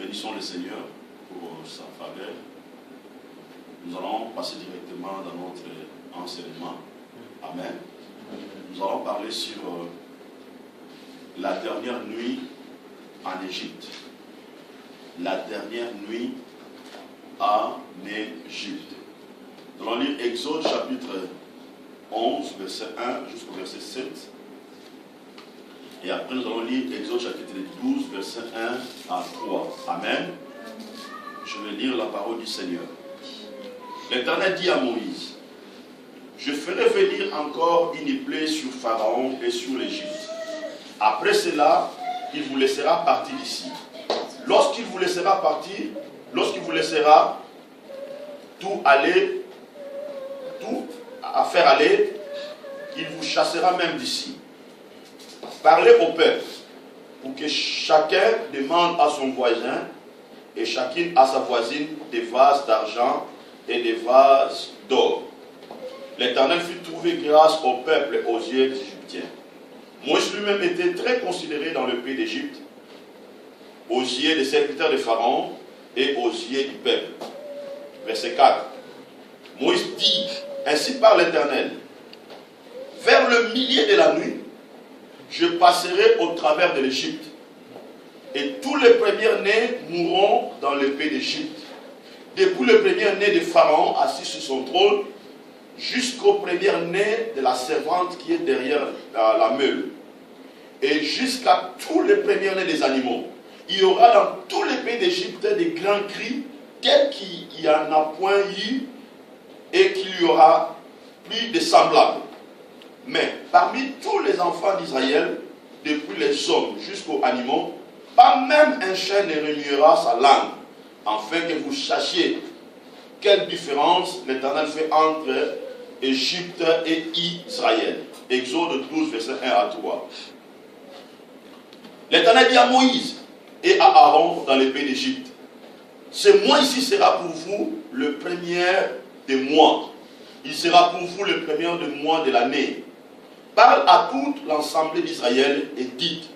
Bénissons le Seigneur pour sa faveur. Nous allons passer directement dans notre enseignement. Amen. Nous allons parler sur la dernière nuit en Égypte. La dernière nuit en Égypte. Nous allons lire Exode chapitre 11, verset 1 jusqu'au verset 7. Et après nous allons lire Exode chapitre 12, verset 1 à 3. Amen. Je vais lire la parole du Seigneur. L'Éternel dit à Moïse: je ferai venir encore une plaie sur Pharaon et sur l'Égypte. Après cela, il vous laissera partir d'ici. Lorsqu'il vous laissera partir, lorsqu'il vous laissera tout à faire aller, il vous chassera même d'ici. Parlez au peuple pour que chacun demande à son voisin et chacune à sa voisine des vases d'argent et des vases d'or. L'Éternel fit trouver grâce au peuple et aux yeux des Égyptiens. Moïse lui-même était très considéré dans le pays d'Égypte, aux yeux des serviteurs de Pharaon et aux yeux du peuple. Verset 4. Moïse dit: ainsi parle l'Éternel, vers le milieu de la nuit, je passerai au travers de l'Égypte, et tous les premiers-nés mourront dans le pays d'Égypte, depuis le premier-né de Pharaon assis sur son trône, jusqu'au premier-né de la servante qui est derrière la meule, et jusqu'à tous les premiers-nés des animaux. Il y aura dans tous les pays d'Égypte des grands cris, tels qu'il n'y en a point eu, et qu'il y aura plus de semblables. Mais parmi tous les enfants d'Israël, depuis les hommes jusqu'aux animaux, pas même un chien ne remuera sa langue, afin que vous sachiez quelle différence l'Éternel fait entre Égypte et Israël. Exode 12, verset 1 à 3. L'Éternel dit à Moïse et à Aaron dans les pays d'Égypte: ce mois ici sera pour vous le premier des mois. Il sera pour vous le premier des mois de l'année. Parle à toute l'assemblée d'Israël et dites: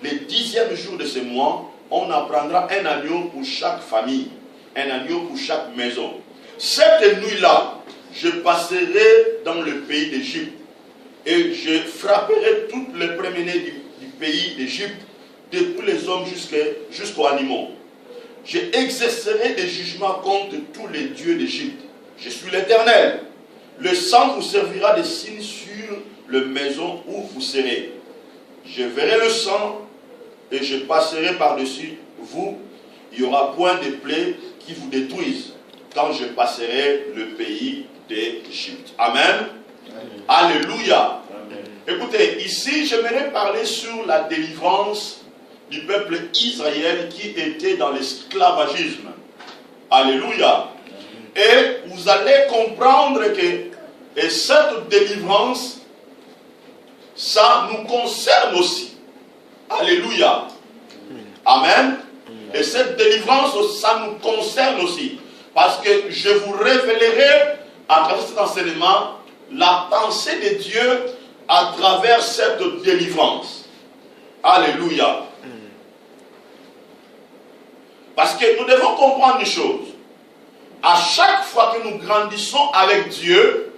le 10e jour de ce mois, on apprendra un agneau pour chaque famille, un agneau pour chaque maison. Cette nuit-là, je passerai dans le pays d'Égypte et je frapperai tous les premiers-nés du pays d'Égypte, depuis les hommes jusqu'aux animaux. Je exercerai des jugements contre tous les dieux d'Égypte. Je suis l'Éternel. Le sang vous servira de signe sur la maison où vous serez. Je verrai le sang et je passerai par-dessus vous. Il n'y aura point de plaie qui vous détruise quand je passerai le pays d'Égypte. Amen. Alléluia. Amen. Écoutez, ici, j'aimerais parler sur la délivrance du peuple Israël qui était dans l'esclavagisme. Alléluia. Et vous allez comprendre que cette délivrance, ça nous concerne aussi. Alléluia. Amen. Et cette délivrance, ça nous concerne aussi. Parce que je vous révélerai, à travers cet enseignement, la pensée de Dieu à travers cette délivrance. Alléluia. Parce que nous devons comprendre une chose. À chaque fois que nous grandissons avec Dieu,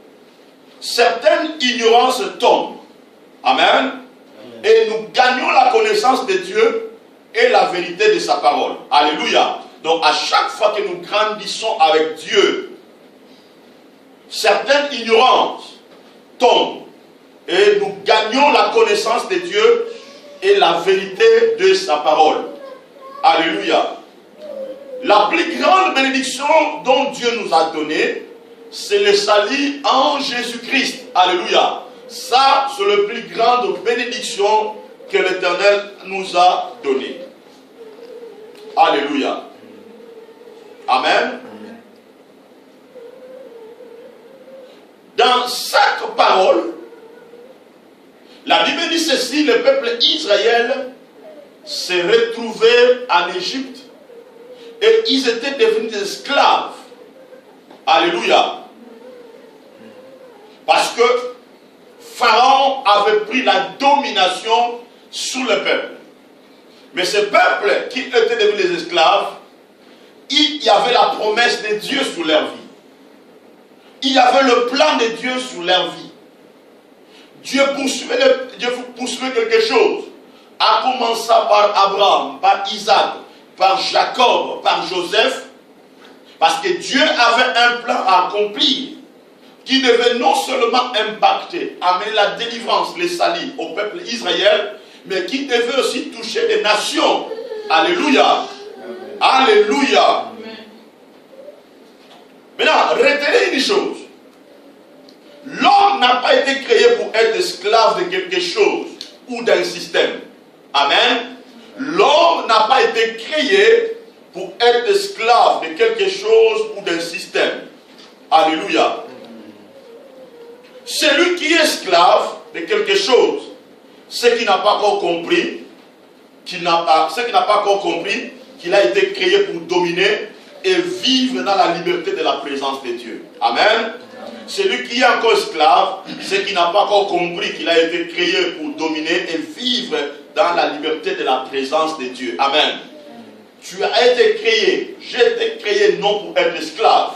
certaines ignorances tombent. Amen. Et nous gagnons la connaissance de Dieu et la vérité de sa parole. Alléluia. Donc à chaque fois que nous grandissons avec Dieu, certaines ignorances tombent. Et nous gagnons la connaissance de Dieu et la vérité de sa parole. Alléluia. La plus grande bénédiction dont Dieu nous a donnée, c'est le salut en Jésus-Christ. Alléluia. Ça, c'est la plus grande bénédiction que l'Éternel nous a donnée. Alléluia. Amen. Dans cette parole, la Bible dit ceci: le peuple Israël s'est retrouvé en Égypte et ils étaient devenus des esclaves. Alléluia. Parce que Pharaon avait pris la domination sur le peuple. Mais ce peuple qui était devenu des esclaves, il y avait la promesse de Dieu sur leur vie. Il y avait le plan de Dieu sur leur vie. Dieu poursuivait quelque chose. En commençant par Abraham, par Isaac, par Jacob, par Joseph. Parce que Dieu avait un plan à accomplir qui devait non seulement impacter, amener la délivrance, les salis au peuple Israël, mais qui devait aussi toucher les nations. Alléluia. Alléluia. Maintenant, retenez une chose. L'homme n'a pas été créé pour être esclave de quelque chose ou d'un système. Amen. L'homme n'a pas été créé pour être esclave de quelque chose ou d'un système. Alléluia. Celui qui est esclave de quelque chose, ce qui n'a pas encore compris, qu'il a été créé pour dominer et vivre dans la liberté de la présence de Dieu. Amen. Celui qui est encore esclave, c'est qui n'a pas encore compris qu'il a été créé pour dominer et vivre dans la liberté de la présence de Dieu. Amen. Tu as été créé, j'ai été créé non pour être esclave,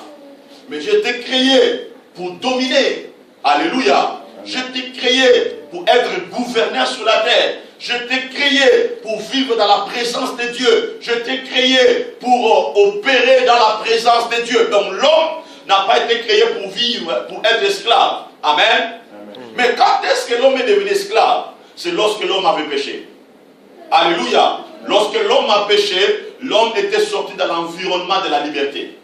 mais j'ai été créé pour dominer. Alléluia. J'ai été créé pour être gouverneur sur la terre. Je t'ai créé pour vivre dans la présence de Dieu. Je t'ai créé pour opérer dans la présence de Dieu. Donc l'homme n'a pas été créé pour vivre, pour être esclave. Amen. Amen. Mais quand est-ce que l'homme est devenu esclave? C'est lorsque l'homme avait péché. Alléluia. Lorsque l'homme a péché, l'homme était sorti dans l'environnement de la liberté.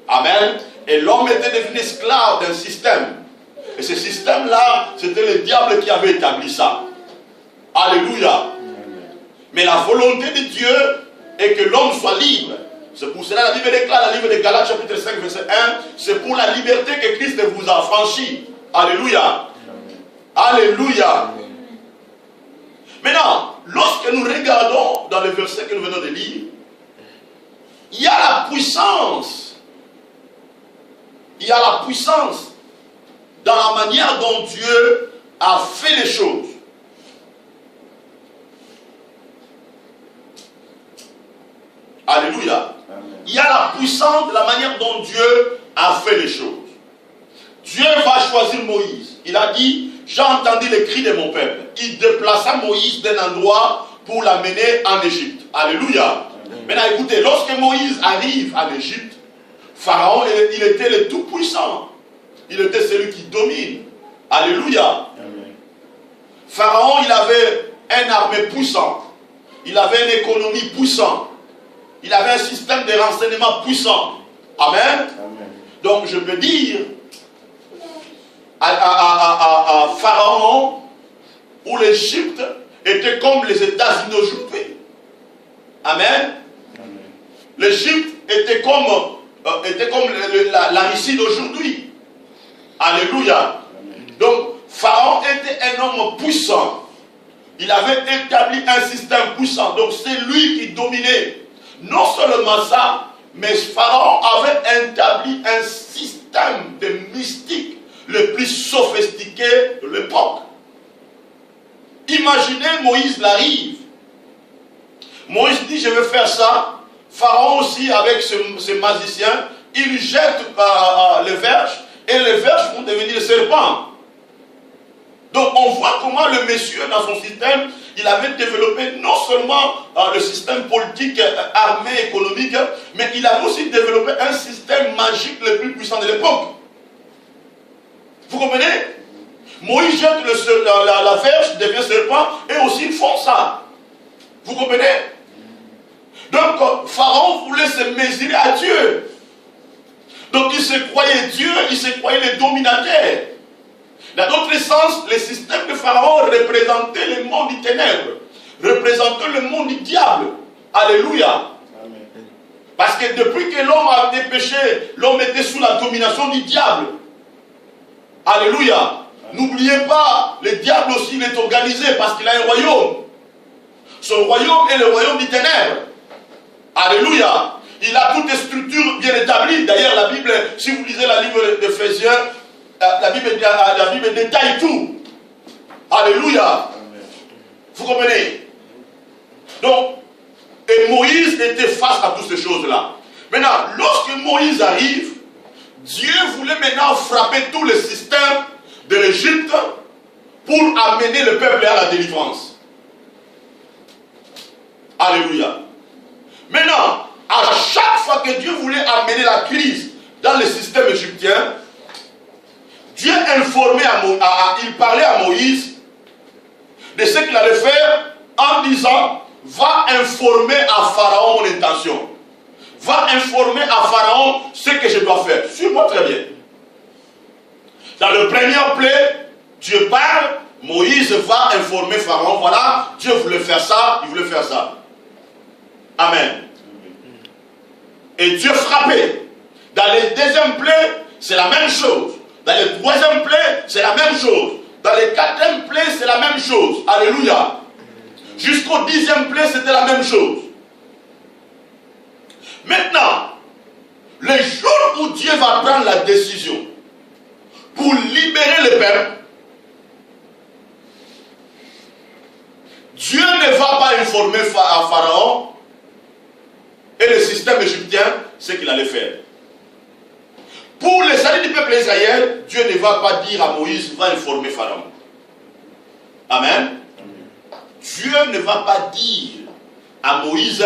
Amen. Et l'homme était devenu esclave d'un système. Et ce système-là, c'était le diable qui avait établi ça. Alléluia. Mais la volonté de Dieu est que l'homme soit libre. C'est pour cela que la Bible déclare, dans le livre de Galates chapitre 5 verset 1, c'est pour la liberté que Christ vous a affranchi. Alléluia. Alléluia. Maintenant, lorsque nous regardons dans le verset que nous venons de lire, il y a la puissance. Il y a la puissance dans la manière dont Dieu a fait les choses. Alléluia. Amen. Il y a la puissance de la manière dont Dieu a fait les choses. Dieu va choisir Moïse. Il a dit, j'ai entendu les cris de mon peuple. Il déplaça Moïse d'un endroit pour l'amener en Égypte. Alléluia. Amen. Maintenant écoutez, lorsque Moïse arrive en Égypte, Pharaon, il était le tout-puissant. Il était celui qui domine. Alléluia. Amen. Pharaon, il avait une armée puissante. Il avait une économie puissante. Il avait un système de renseignement puissant. Amen. Amen. Donc je peux dire à Pharaon, où l'Égypte était comme les États-Unis aujourd'hui. Amen. Amen. L'Égypte était comme la Russie d'aujourd'hui. Alléluia. Amen. Donc Pharaon était un homme puissant. Il avait établi un système puissant. Donc c'est lui qui dominait. Non seulement ça, mais Pharaon avait établi un système de mystique le plus sophistiqué de l'époque. Imaginez, Moïse l'arrive. Moïse dit, je vais faire ça. Pharaon aussi, avec ce magicien, il jette les verges, et les verges vont devenir des serpents. Donc on voit comment le monsieur, dans son système, il avait développé non seulement le système politique, armé, économique, mais il avait aussi développé un système magique le plus puissant de l'époque. Vous comprenez? Moïse jette la verge, devient serpent, et aussi ils font ça. Vous comprenez? Donc Pharaon voulait se mesurer à Dieu. Donc il se croyait Dieu, il se croyait le dominateur. Dans d'autres sens, le système de Pharaon représentait le monde des ténèbres, représentait le monde du diable. Alléluia. Amen. Parce que depuis que l'homme a été péché, l'homme était sous la domination du diable. Alléluia. N'oubliez pas, le diable aussi il est organisé parce qu'il a un royaume. Son royaume est le royaume des ténèbres. Alléluia. Il a toutes les structures bien établies. D'ailleurs, la Bible, si vous lisez la livre d'Éphésiens, la Bible détaille tout. Alléluia. Amen. Vous comprenez? Donc, Et Moïse était face à toutes ces choses-là. Maintenant, lorsque Moïse arrive, Dieu voulait maintenant frapper tout le système de l'Égypte pour amener le peuple à la délivrance. Alléluia. Maintenant, à chaque fois que Dieu voulait amener la crise dans le système égyptien, Dieu informait il parlait à Moïse de ce qu'il allait faire en disant, va informer à Pharaon mon intention. Va informer à Pharaon ce que je dois faire. Suis-moi très bien. Dans le premier plaie, Dieu parle, Moïse va informer Pharaon, voilà, Dieu voulait faire ça, il voulait faire ça. Amen. Et Dieu frappait. Dans le deuxième plaie, c'est la même chose. Dans le troisième plaie, c'est la même chose. Dans le quatrième plaie, c'est la même chose. Alléluia. Jusqu'au 10e plaie, c'était la même chose. Maintenant, le jour où Dieu va prendre la décision pour libérer le peuple, Dieu ne va pas informer à Pharaon et le système égyptien ce qu'il allait faire. Pour le salut du peuple d'Israël, Dieu ne va pas dire à Moïse, va informer Pharaon. Amen. Dieu ne va pas dire à Moïse,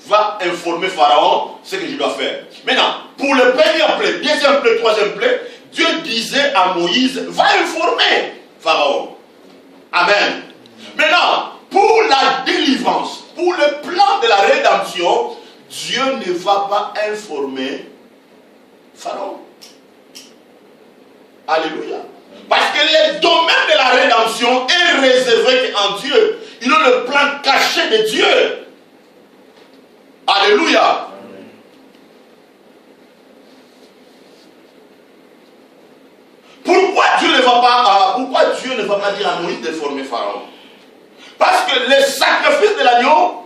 va informer Pharaon ce que je dois faire. Maintenant, pour le premier plaie, deuxième plaie, troisième plaie, Dieu disait à Moïse, va informer Pharaon. Amen. Maintenant, pour la délivrance, pour le plan de la rédemption, Dieu ne va pas informer Pharaon. Alléluia. Parce que le domaine de la rédemption est réservé en Dieu. Il a le plan caché de Dieu. Alléluia. Amen. Pourquoi Dieu ne va pas dire à Moïse de former Pharaon? Parce que le sacrifice de l'agneau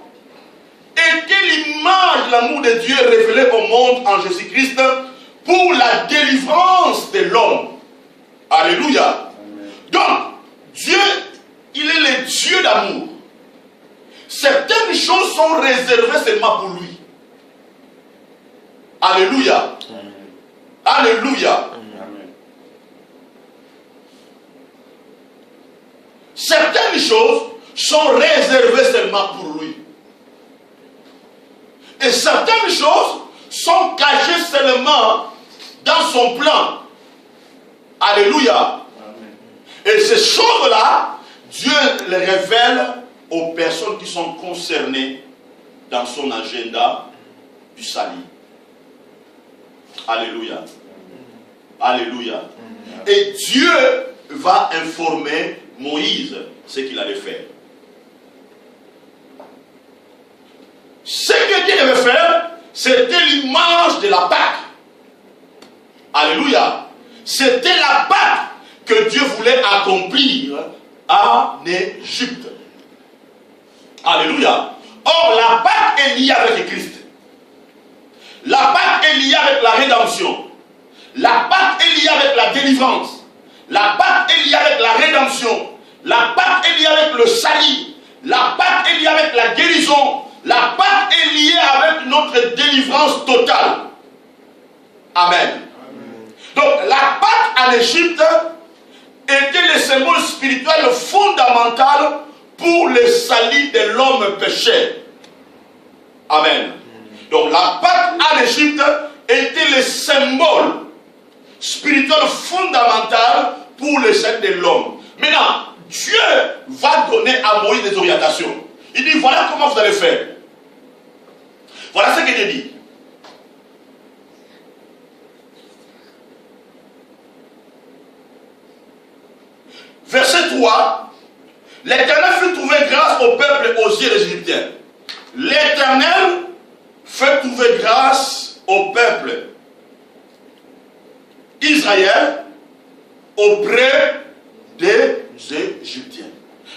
était l'image de l'amour de Dieu révélé au monde en Jésus-Christ pour la délivrance de l'homme. Alléluia. Amen. Donc, Dieu, il est le Dieu d'amour. Certaines choses sont réservées seulement pour lui. Alléluia. Amen. Alléluia. Amen. Certaines choses sont réservées seulement pour lui. Et certaines choses sont cachées seulement dans son plan. Alléluia. Amen. Et ces choses-là, Dieu les révèle aux personnes qui sont concernées dans son agenda du salut. Alléluia. Alléluia. Et Dieu va informer Moïse ce qu'il allait faire. Ce que Dieu devait faire, c'était l'image de la Pâque. Alléluia. C'était la Pâque que Dieu voulait accomplir en Égypte. Alléluia. Or, la Pâque est liée avec Christ. La Pâque est liée avec la rédemption. La Pâque est liée avec la délivrance. La Pâque est liée avec la rédemption. La Pâque est liée avec le salut. La Pâque est liée avec la guérison. La Pâque est liée avec notre délivrance totale. Amen. Donc, la Pâque en Égypte était le symbole spirituel fondamental pour le salut de l'homme péché. Amen. Donc, la Pâque en Égypte était le symbole spirituel fondamental pour le salut de l'homme. Maintenant, Dieu va donner à Moïse des orientations. Il dit, voilà comment vous allez faire. Voilà ce que Dieu dit. Verset 3, l'Éternel fit trouver grâce au peuple aux yeux des Égyptiens. L'Éternel fait trouver grâce au peuple Israël auprès des Égyptiens.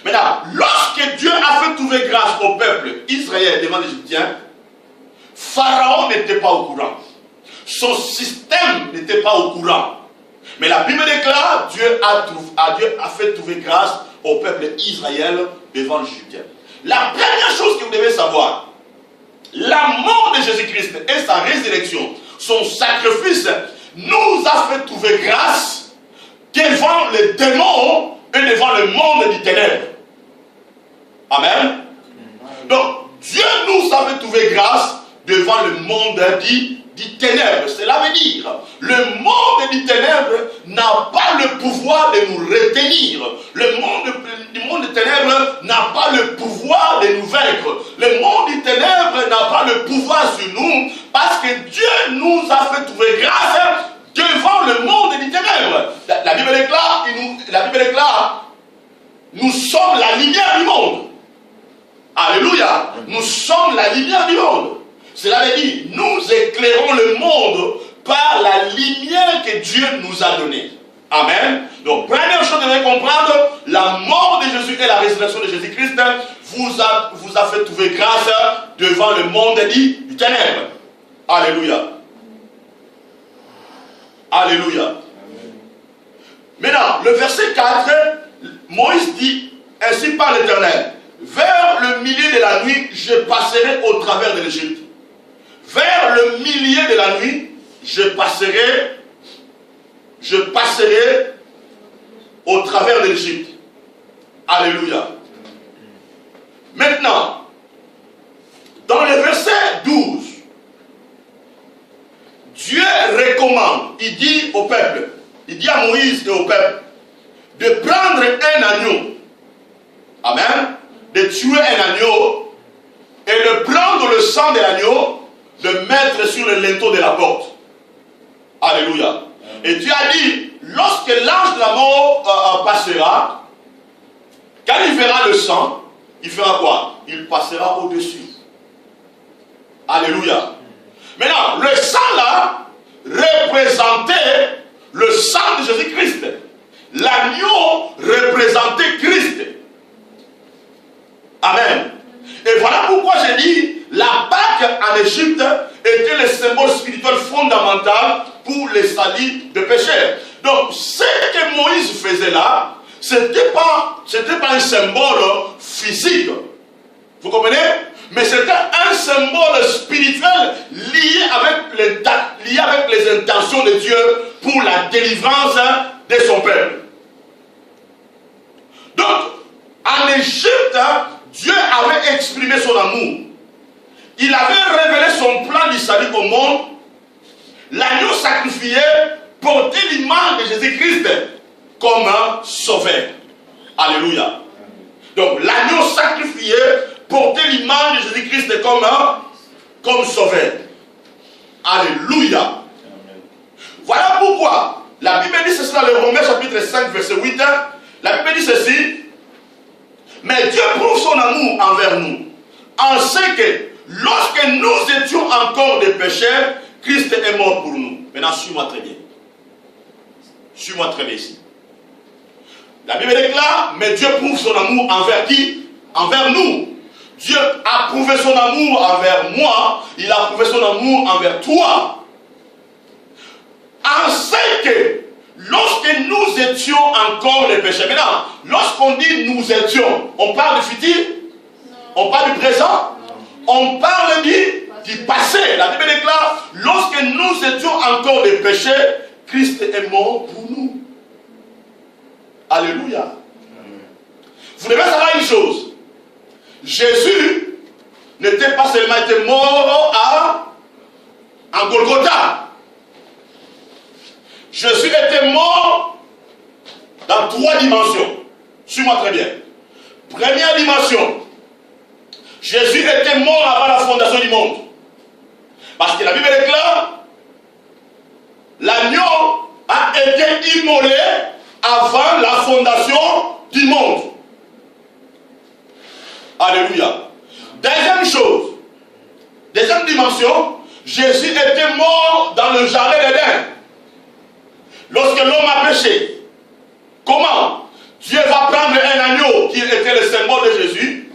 Maintenant, lorsque Dieu a fait trouver grâce au peuple Israël devant les Égyptiens, Pharaon n'était pas au courant. Son système n'était pas au courant. Mais la Bible déclare, Dieu a fait trouver grâce au peuple Israël devant les Égyptiens. La première chose que vous devez savoir, de Jésus-Christ et sa résurrection, son sacrifice, nous a fait trouver grâce devant les démons et devant le monde du ténèbre. Amen. Donc, Dieu nous a fait trouver grâce devant le monde du ténèbre. Cela veut dire, le monde du ténèbre n'a pas le pouvoir de nous retenir. Le monde du ténèbre n'a pas le pouvoir de nous vaincre. Le monde du ténèbre n'a pas le pouvoir sur nous parce que Dieu nous a fait trouver grâce devant le monde des ténèbres. La Bible déclare, nous sommes la lumière du monde. Alléluia. Nous sommes la lumière du monde. Cela veut dire, nous éclairons le monde par la lumière que Dieu nous a donnée. Amen. Donc, première chose que vous devez comprendre, la mort de Jésus et la résurrection de Jésus-Christ vous a fait trouver grâce devant le monde du ténèbre. Alléluia. Alléluia. Amen. Maintenant, le verset 4, Moïse dit, ainsi parle l'Éternel, vers le milieu de la nuit, je passerai au travers de l'Égypte. Vers le milieu de la nuit, je passerai au travers de l'Égypte. Alléluia. Maintenant, dans le verset 12, Dieu recommande, il dit au peuple, il dit à Moïse et au peuple, de prendre un agneau. Amen. De tuer un agneau et de prendre le sang de l'agneau, de mettre sur le linteau de la porte. Alléluia. Et Dieu a dit, lorsque l'ange de la mort passera, quand il verra le sang, il fera quoi? Il passera au-dessus. Alléluia. Maintenant, le sang là représentait le sang de Jésus-Christ. L'agneau représentait Christ. Amen. Et voilà pourquoi j'ai dit, la Pâque en Égypte était le symbole spirituel fondamental pour les salut des pécheurs. Donc, ce que Moïse faisait là, ce n'était pas un symbole physique. Vous comprenez? Mais c'était un symbole spirituel lié avec les intentions de Dieu pour la délivrance de son peuple. Donc, en Égypte, Dieu avait exprimé son amour. Il avait révélé son plan du salut au monde. L'agneau sacrifié portait l'image de Jésus-Christ comme un sauveur. Alléluia. Donc l'agneau sacrifié portait l'image de Jésus-Christ comme sauveur. Alléluia. Amen. Voilà pourquoi la Bible dit ceci dans le Romains chapitre 5 verset 8. La Bible dit ceci. Mais Dieu prouve son amour envers nous, en ce que lorsque nous étions encore des pécheurs, Christ est mort pour nous. Maintenant, suis-moi très bien. Suis-moi très bien ici. La Bible déclare, mais Dieu prouve son amour envers qui? Envers nous. Dieu a prouvé son amour envers moi, il a prouvé son amour envers toi. En ce que lorsque nous étions encore les pécheurs. Maintenant, lorsqu'on dit nous étions, on parle du futur? On parle du présent? On parle du passé. La Bible déclare, lorsque nous étions encore des pécheurs, Christ est mort pour nous. Alléluia. Vous devez savoir une chose. Jésus n'était pas seulement été mort en Golgotha. Jésus était mort dans 3 dimensions. Suis-moi très bien. Première dimension. Jésus était mort avant la fondation du monde. Parce que la Bible déclare, l'agneau a été immolé avant la fondation du monde. Alléluia. Deuxième chose, deuxième dimension, Jésus était mort dans le jardin d'Éden. Lorsque l'homme a péché, comment? Dieu va prendre un agneau qui était le symbole de Jésus,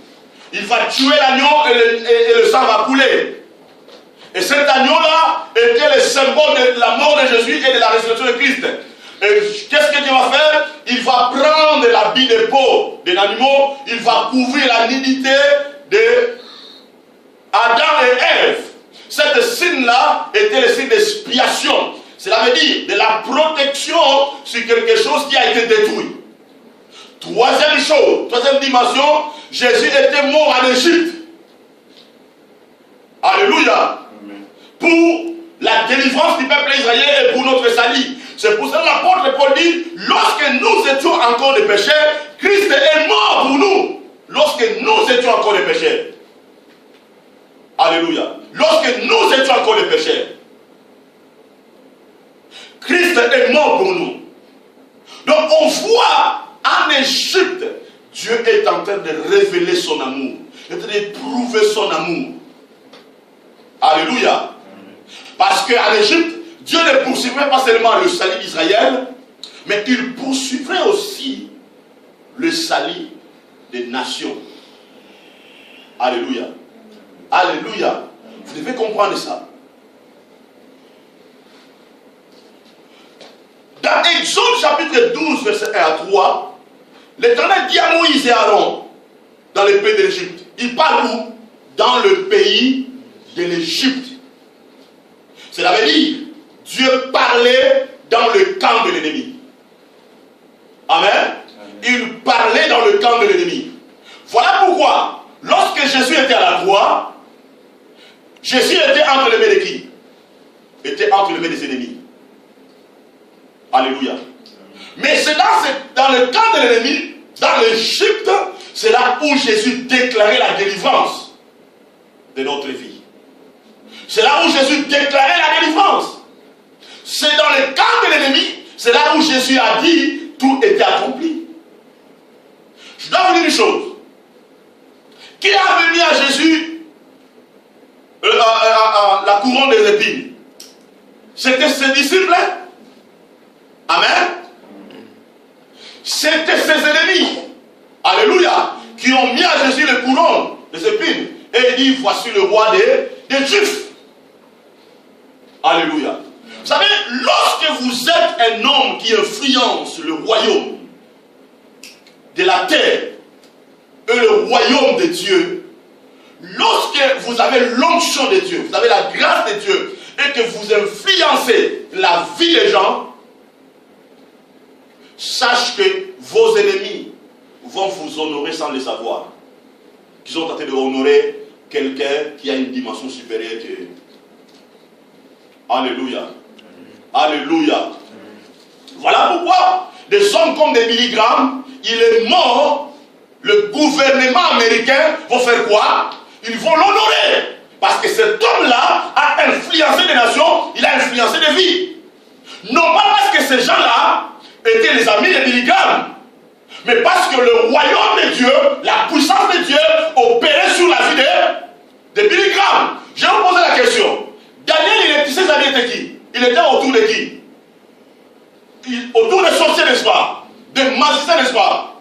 il va tuer l'agneau et le sang va couler. Et cet agneau-là était le symbole de la mort de Jésus et de la résurrection de Christ. Et qu'est-ce que Dieu va faire? Il va prendre l'habit de peau de l'animal, il va couvrir la nudité de Adam et Ève. cette signe-là était le signe d'expiation. Cela veut dire de la protection sur quelque chose qui a été détruit. Troisième chose, troisième dimension, Jésus était mort en Égypte. Alléluia. Amen. Pour la délivrance du peuple israélien et pour notre salut. C'est pour ça que l'apôtre Paul dit, lorsque nous étions encore des pécheurs, Christ est mort pour nous. Lorsque nous étions encore des pécheurs. Alléluia. Lorsque nous étions encore des pécheurs. Christ est mort pour nous. Donc on voit en Égypte, Dieu est en train de révéler son amour. Il est en train d'éprouver son amour. Alléluia. Parce qu'en Égypte, Dieu ne poursuivrait pas seulement le salut d'Israël, mais il poursuivrait aussi le salut des nations. Alléluia. Alléluia. Vous devez comprendre ça. Dans Exode chapitre 12, verset 1 à 3, l'Éternel dit à Moïse et Aaron, dans le pays de l'Égypte, il parle où? Dans le pays de l'Égypte. Cela veut dire, Dieu parlait dans le camp de l'ennemi. Amen. Amen. Il parlait dans le camp de l'ennemi. Voilà pourquoi, lorsque Jésus était à la croix, Jésus était entre les mains de qui? Était entre les mains des ennemis. Alléluia. Mais c'est dans le camp de l'ennemi, dans l'Égypte, c'est là où Jésus déclarait la délivrance de notre vie. C'est là où Jésus déclarait la délivrance. C'est dans le camp de l'ennemi, c'est là où Jésus a dit tout était accompli. Je dois vous dire une chose. Qui a venu à Jésus la couronne des épines? C'était ses disciples. Amen. C'était ses ennemis. Alléluia. Qui ont mis à Jésus les couronnes des épines. Et il dit, voici le roi des Juifs. Alléluia. Vous savez, lorsque vous êtes un homme qui influence le royaume de la terre et le royaume de Dieu, lorsque vous avez l'onction de Dieu, vous avez la grâce de Dieu, et que vous influencez la vie des gens, sache que vos ennemis vont vous honorer sans le savoir. Ils ont tenté de honorer quelqu'un qui a une dimension supérieure que... Alléluia. Alléluia. Voilà pourquoi des hommes comme des Billy Graham, il est mort, le gouvernement américain va faire quoi? Ils vont l'honorer. Parce que cet homme-là a influencé des nations, il a influencé des vies. Non pas parce que ces gens-là étaient les amis de Billy Graham, mais parce que le royaume de Dieu, la puissance de Dieu opérait sur la vie de Billy Graham. Je vais vous poser la question. Daniel, ses amis étaient qui? Il était autour de qui? Autour des sorciers, n'est-ce pas? Des magiciens, n'est-ce pas?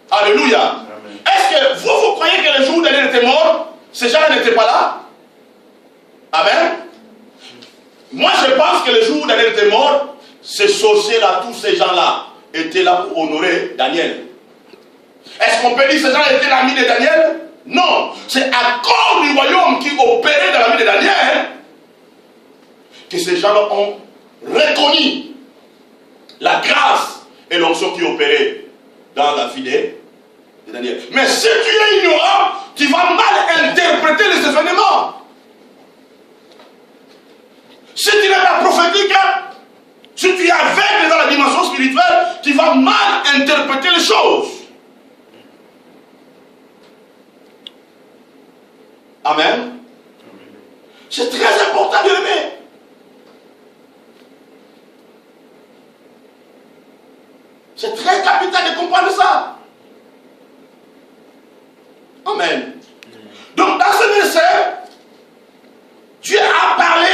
Alléluia. Est-ce que vous croyez que le jour où Daniel était mort, ces gens-là n'étaient pas là? Amen. Moi, je pense que le jour où Daniel était mort, ces sorciers-là, tous ces gens-là, étaient là pour honorer Daniel. Est-ce qu'on peut dire que ces gens étaient l'ami de Daniel? Non. C'est à cause du royaume qui opérait dans la vie de Daniel que ces gens-là ont reconnu la grâce et l'onction qui opérait dans la vie de Daniel. Mais si tu es ignorant, tu vas mal interpréter les événements. Si tu n'es pas prophétique, si tu es aveugle dans la dimension spirituelle, tu vas mal interpréter les choses. Amen. C'est très important de l'aimer. C'est très capital de comprendre ça. Amen. Donc dans ce verset, Dieu a parlé,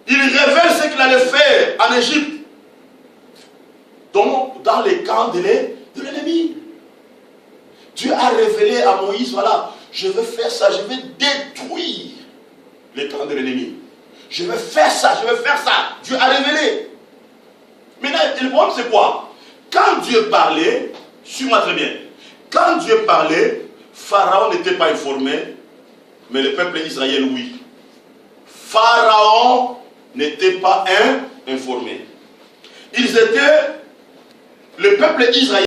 il révèle ce qu'il allait faire en Égypte. Donc dans les camps de l'ennemi. Dieu a révélé à Moïse, voilà, je vais faire ça, je vais détruire les camps de l'ennemi. Je vais faire ça, je vais faire ça. Dieu a révélé. Maintenant, le problème c'est quoi? Quand Dieu parlait, suis-moi très bien, quand Dieu parlait, Pharaon n'était pas informé, mais le peuple d'Israël, oui. n'étaient pas informés. Ils étaient, le peuple israélien